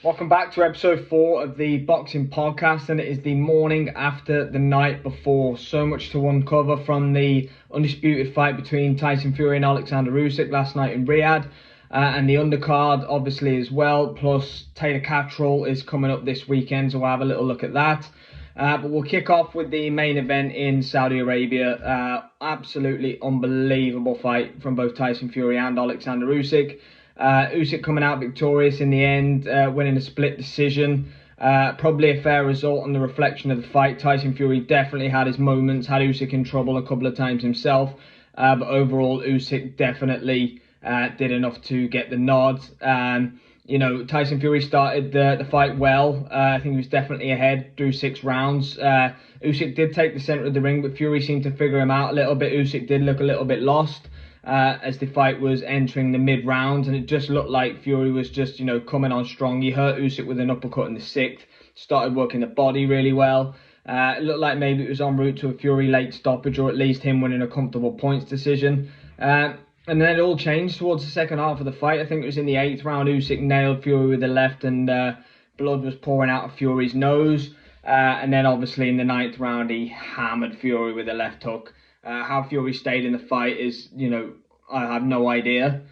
Welcome back to episode 4 of the Boxing Podcast, and it is the morning after the night before. So much to uncover from the undisputed fight between Tyson Fury and Alexander Usyk last night in Riyadh, and the undercard obviously as well, plus Taylor Catterall is coming up this weekend, so we'll have a little look at that. But we'll kick off with the main event in Saudi Arabia. Absolutely unbelievable fight from both Tyson Fury and Alexander Usyk. Usyk coming out victorious in the end, winning a split decision. Probably a fair result on the reflection of the fight. Tyson Fury definitely had his moments, had Usyk in trouble a couple of times himself. But overall, Usyk definitely did enough to get the nod. Tyson Fury started the fight well. I think he was definitely ahead through 6 rounds. Usyk did take the centre of the ring, but Fury seemed to figure him out a little bit. Usyk did look a little bit lost as the fight was entering the mid-rounds, and it just looked like Fury was just, coming on strong. He hurt Usyk with an uppercut in the 6th, started working the body really well. It looked like maybe it was en route to a Fury late stoppage, or at least him winning a comfortable points decision. And then it all changed towards the second half of the fight. I think it was in the 8th round, Usyk nailed Fury with the left, and blood was pouring out of Fury's nose. And then obviously in the 9th round, he hammered Fury with a left hook. How Fury stayed in the fight is, I have no idea.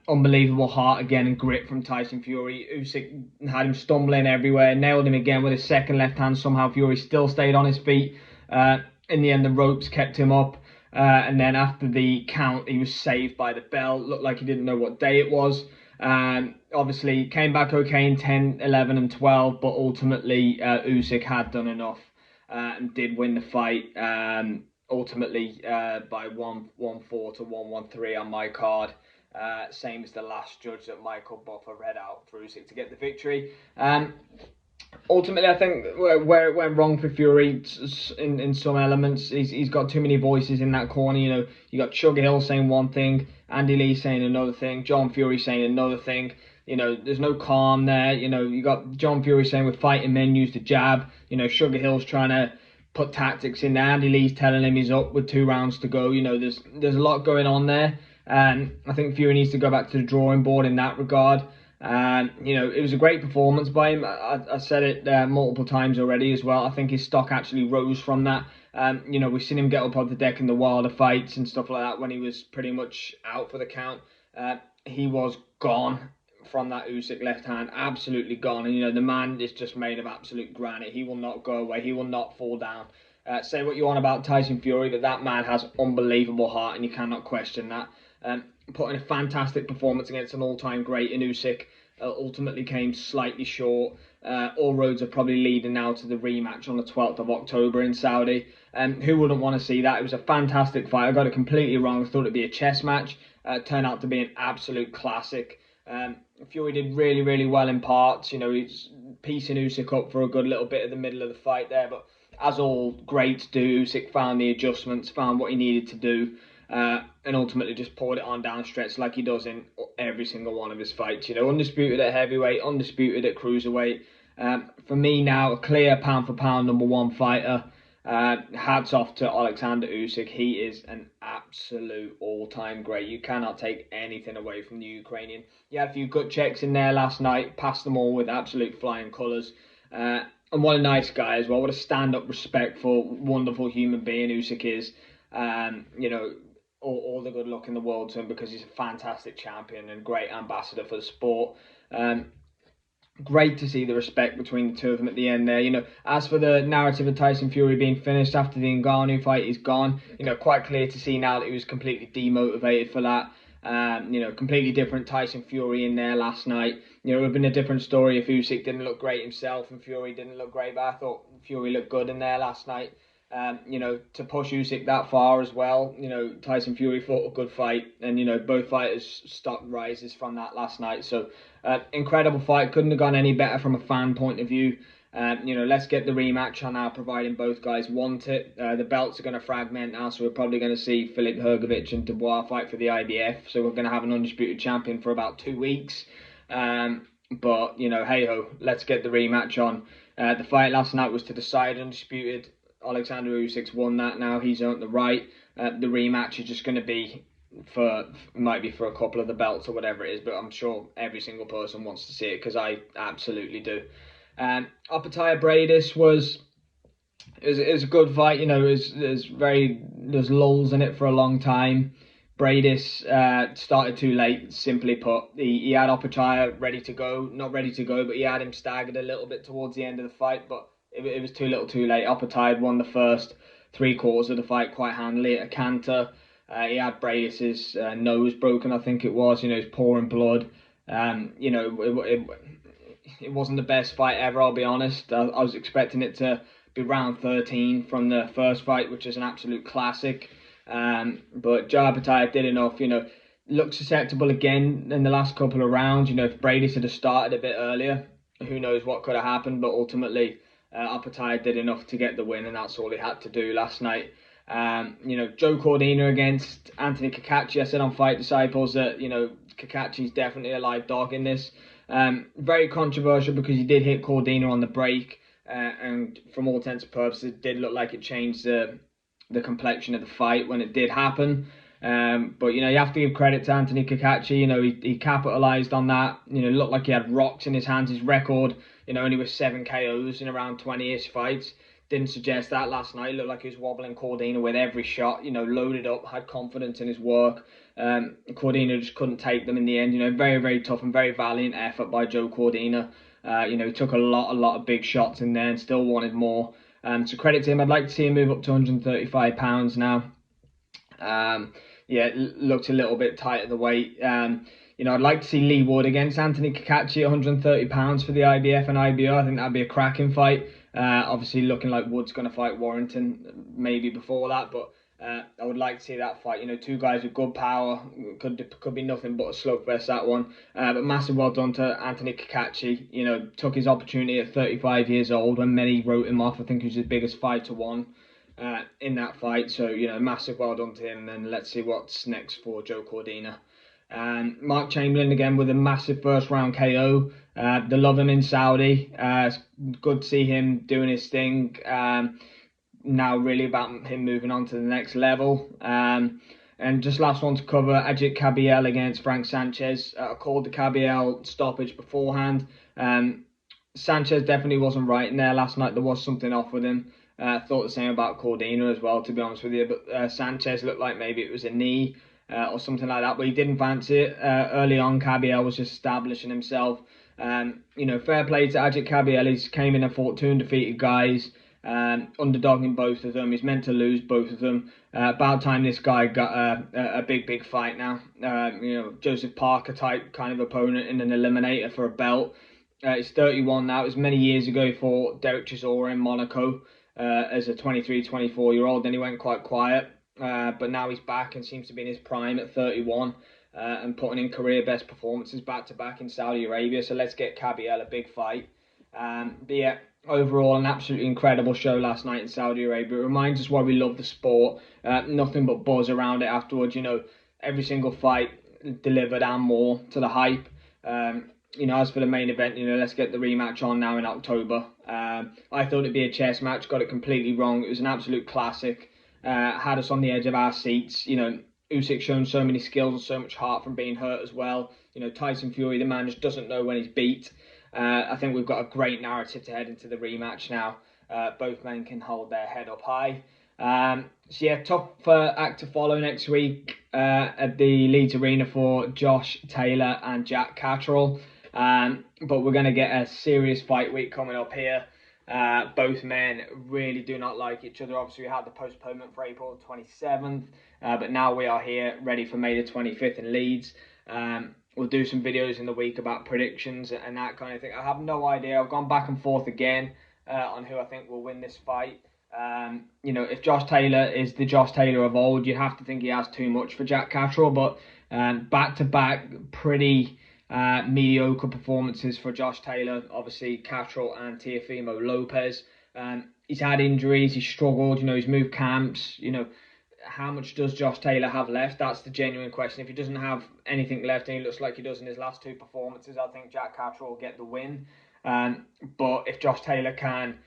Unbelievable heart again and grit from Tyson Fury. Usyk had him stumbling everywhere, nailed him again with his second left hand. Somehow Fury still stayed on his feet. In the end, the ropes kept him up. And then after the count, he was saved by the bell. Looked like he didn't know what day it was. Obviously, came back okay in 10, 11 and 12, but ultimately Usyk had done enough and did win the fight. Ultimately by 1-4 to 1-1-3 on my card. Same as the last judge that Michael Buffer read out for Usyk to get the victory. Ultimately, I think where it went wrong for Fury in some elements, he's got too many voices in that corner. You got Sugar Hill saying one thing, Andy Lee saying another thing, John Fury saying another thing. There's no calm there. You got John Fury saying with fighting men use the jab. Sugar Hill's trying to put tactics in there. Andy Lee's telling him he's up with 2 rounds to go. There's a lot going on there. I think Fury needs to go back to the drawing board in that regard. It was a great performance by him. I said it multiple times already as well. I think his stock actually rose from that. We've seen him get up on the deck in the Wilder fights and stuff like that when he was pretty much out for the count. He was gone from that Usyk left hand, absolutely gone. And the man is just made of absolute granite. He will not go away. He will not fall down. Say what you want about Tyson Fury, but that man has unbelievable heart, and you cannot question that. Putting a fantastic performance against an all-time great in Usyk, ultimately came slightly short. All roads are probably leading now to the rematch on the 12th of October in Saudi. Who wouldn't want to see that? It was a fantastic fight. I got it completely wrong. I thought it'd be a chess match. Turned out to be an absolute classic. Fury did really, really well in parts. He's piecing Usyk up for a good little bit of the middle of the fight there. But as all greats do, Usyk found the adjustments, found what he needed to do, and ultimately just poured it on down the stretch like he does in every single one of his fights. Undisputed at heavyweight, undisputed at cruiserweight. For me now, a clear pound for pound number 1 fighter. Hats off to Alexander Usyk. He is an absolute all-time great. You cannot take anything away from the Ukrainian. He had a few gut checks in there last night, passed them all with absolute flying colours. And what a nice guy as well. What a stand-up, respectful, wonderful human being Usyk is. All the good luck in the world to him, because he's a fantastic champion and great ambassador for the sport. Great to see the respect between the two of them at the end there. As for the narrative of Tyson Fury being finished after the Ngannou fight, he's gone. Quite clear to see now that he was completely demotivated for that. Completely different Tyson Fury in there last night. It would have been a different story if Usyk didn't look great himself and Fury didn't look great, but I thought Fury looked good in there last night. To push Usyk that far as well, Tyson Fury fought a good fight, and both fighters' stock rises from that last night. So incredible fight, couldn't have gone any better from a fan point of view. Let's get the rematch on now, providing both guys want it. The belts are going to fragment now, so we're probably going to see Filip Hrgovic and Dubois fight for the IBF. So we're going to have an undisputed champion for about 2 weeks. But hey ho, let's get the rematch on. The fight last night was to decide undisputed. Alexander Usyk's won that now. He's earned the right. The rematch is just going to be might be for a couple of the belts or whatever it is, but I'm sure every single person wants to see it because I absolutely do. Opetaya Bradis was it was a good fight. There's lulls in it for a long time. Bradis started too late, simply put. He had Opetaya ready to go, not ready to go, but he had him staggered a little bit towards the end of the fight, but it was too little too late. Opetaya won the first 3 quarters of the fight quite handily at a canter. He had Bradis's nose broken, I think it was. He's pouring blood. It wasn't the best fight ever, I'll be honest. I was expecting it to be round 13 from the first fight, which is an absolute classic. But Joe Opetaya did enough, looked susceptible again in the last couple of rounds. If Bradis had started a bit earlier, who knows what could have happened, but ultimately Opetaya did enough to get the win, and that's all he had to do last night. Joe Cordina against Anthony Cacace. I said on Fight Disciples that, Cacace's definitely a live dog in this. Very controversial because he did hit Cordina on the break, and from all intents and purposes, it did look like it changed the complexion of the fight when it did happen. But you have to give credit to Anthony Cacace. He capitalized on that. Looked like he had rocks in his hands. His record, only with 7 KOs in around 20-ish fights. Didn't suggest that last night. Looked like he was wobbling Cordina with every shot. Loaded up, had confidence in his work. Cordina just couldn't take them in the end. Very, very tough and very valiant effort by Joe Cordina. He took a lot of big shots in there and still wanted more. So credit to him. I'd like to see him move up to 135 pounds now. Looked a little bit tight at the weight. I'd like to see Lee Wood against Anthony Cacace at 130 pounds for the IBF and IBO. I think that'd be a cracking fight. Obviously looking like Wood's going to fight Warrington maybe before that, but I would like to see that fight. 2 guys with good power. Could be nothing but a slugfest, that one. But massive well done to Anthony Cacace. Took his opportunity at 35 years old when many wrote him off. I think he was his biggest 5-1 in that fight. So, massive well done to him. And let's see what's next for Joe Cordina. Mark Chamberlain again with a massive first round KO. They love him in Saudi. It's good to see him doing his thing. Now really about him moving on to the next level. And just last one to cover, Ajit Kabiel against Frank Sanchez. I called the Kabiel stoppage beforehand. Sanchez definitely wasn't right in there last night. There was something off with him. Thought the same about Cordina as well, to be honest with you. But Sanchez looked like maybe it was a knee or something like that. But he didn't fancy it. Early on, Kabiel was just establishing himself. Fair play to Ajit Kabiel. He came in and fought 2 undefeated guys. Underdogging both of them. He's meant to lose both of them. About time this guy got a big fight now. Joseph Parker type kind of opponent in an eliminator for a belt. He's 31 now. It was many years ago he fought Derek Chisora in Monaco as a 23, 24-year-old. Then he went quite quiet. But now he's back and seems to be in his prime at 31 and putting in career best performances back-to-back in Saudi Arabia. So let's get Kabiel a big fight. Overall, an absolutely incredible show last night in Saudi Arabia. It reminds us why we love the sport. Nothing but buzz around it afterwards. Every single fight delivered and more to the hype. As for the main event, let's get the rematch on now in October. I thought it'd be a chess match, got it completely wrong. It was an absolute classic. Had us on the edge of our seats. Usyk shown so many skills and so much heart from being hurt as well. Tyson Fury, the man just doesn't know when he's beat. I think we've got a great narrative to head into the rematch now. Both men can hold their head up high. Tough act to follow next week at the Leeds Arena for Josh Taylor and Jack Catterall. But we're going to get a serious fight week coming up here. Both men really do not like each other. Obviously, we had the postponement for April 27th, but now we are here ready for May the 25th in Leeds. We'll do some videos in the week about predictions and that kind of thing. I have no idea. I've gone back and forth again on who I think will win this fight. If Josh Taylor is the Josh Taylor of old, you'd have to think he has too much for Jack Catterall. But back-to-back, pretty mediocre performances for Josh Taylor. Obviously, Catterall and Teofimo Lopez. He's had injuries. He's struggled. He's moved camps. How much does Josh Taylor have left? That's the genuine question. If he doesn't have anything left and he looks like he does in his last 2 performances, I think Jack Catterall will get the win. But if Josh Taylor can,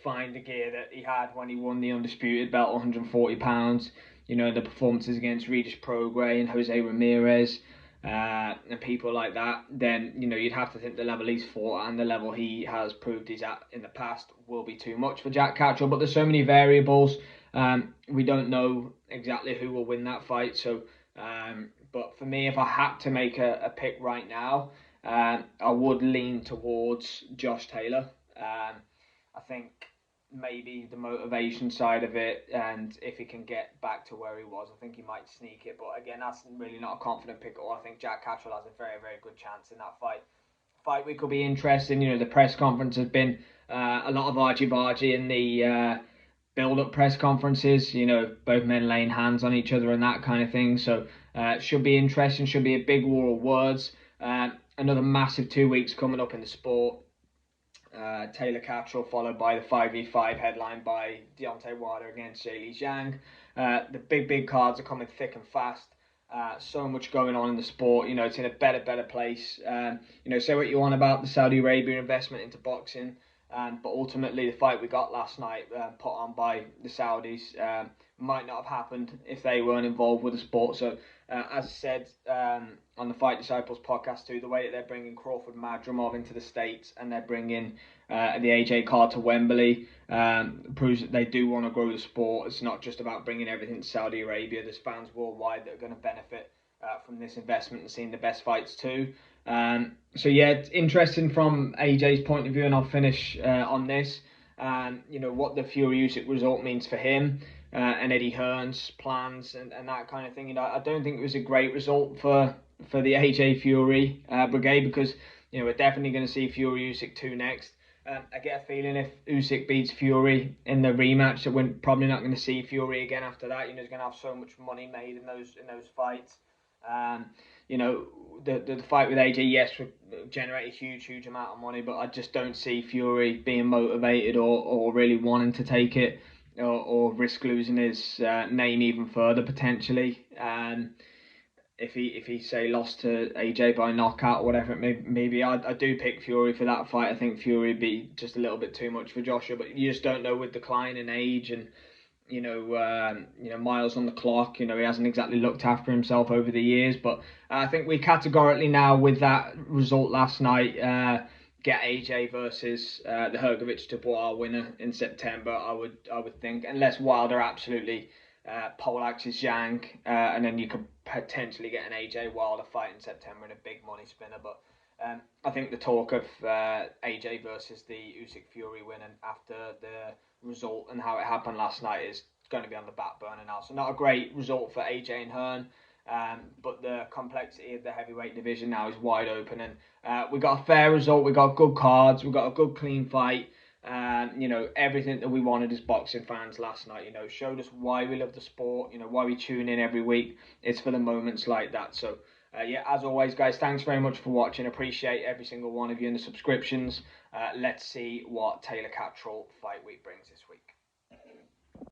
find the gear that he had when he won the undisputed belt, 140 pounds, the performances against Regis Prograis and Jose Ramirez and people like that, then you'd have to think the level he's fought and the level he has proved he's at in the past will be too much for Jack Catterall. But there's so many variables. We don't know exactly who will win that fight. So, but for me, if I had to make a pick right now, I would lean towards Josh Taylor. I think maybe the motivation side of it, and if he can get back to where he was, I think he might sneak it. But again, that's really not a confident pick at all. I think Jack Catterall has a very, very good chance in that fight. Fight week will be interesting. The press conference has been a lot of argy-bargy in the build-up press conferences. Both men laying hands on each other and that kind of thing. So it should be interesting. Should be a big war of words. Another massive 2 weeks coming up in the sport. Taylor Catterall followed by the 5v5 headline by Deontay Wilder against Zhilei Zhang. The big cards are coming thick and fast. So much going on in the sport. It's in a better place. Say what you want about the Saudi Arabia investment into boxing, but ultimately the fight we got last night, put on by the Saudis, might not have happened if they weren't involved with the sport. So, as I said on the Fight Disciples podcast too, the way that they're bringing Crawford Madrimov into the States and they're bringing the AJ card to Wembley proves that they do want to grow the sport. It's not just about bringing everything to Saudi Arabia. There's fans worldwide that are going to benefit from this investment and seeing the best fights too. So yeah, it's interesting from AJ's point of view, and I'll finish on this. What the Fury Usyk result means for him and Eddie Hearn's plans and that kind of thing. I don't think it was a great result for the AJ Fury brigade, because we're definitely going to see Fury Usyk 2 next. I get a feeling if Usyk beats Fury in the rematch, that we're probably not going to see Fury again after that. He's going to have so much money made in those fights. The fight with AJ, yes, would generate a huge amount of money, but I just don't see Fury being motivated or really wanting to take it or risk losing his name even further potentially. If he say lost to AJ by knockout or whatever it may be, I do pick Fury for that fight. I think Fury would be just a little bit too much for Joshua, but you just don't know with decline in age and miles on the clock. He hasn't exactly looked after himself over the years, but I think we categorically now, with that result last night, get AJ versus the Hrgovic Dubois winner in September. I would think, unless Wilder absolutely poleaxes Zhang, and then you could potentially get an AJ Wilder fight in September in a big money spinner. But I think the talk of AJ versus the Usyk Fury win, and after the result and how it happened last night, is going to be on the back burner now. So not a great result for AJ and Hearn, but the complexity of the heavyweight division now is wide open, and we got a fair result. We got good cards. We got a good clean fight. Everything that we wanted as boxing fans last night. Showed us why we love the sport. Why we tune in every week. It's for the moments like that. So. As always, guys, thanks very much for watching. Appreciate every single one of you and the subscriptions. Let's see what Taylor Catterall fight week brings this week.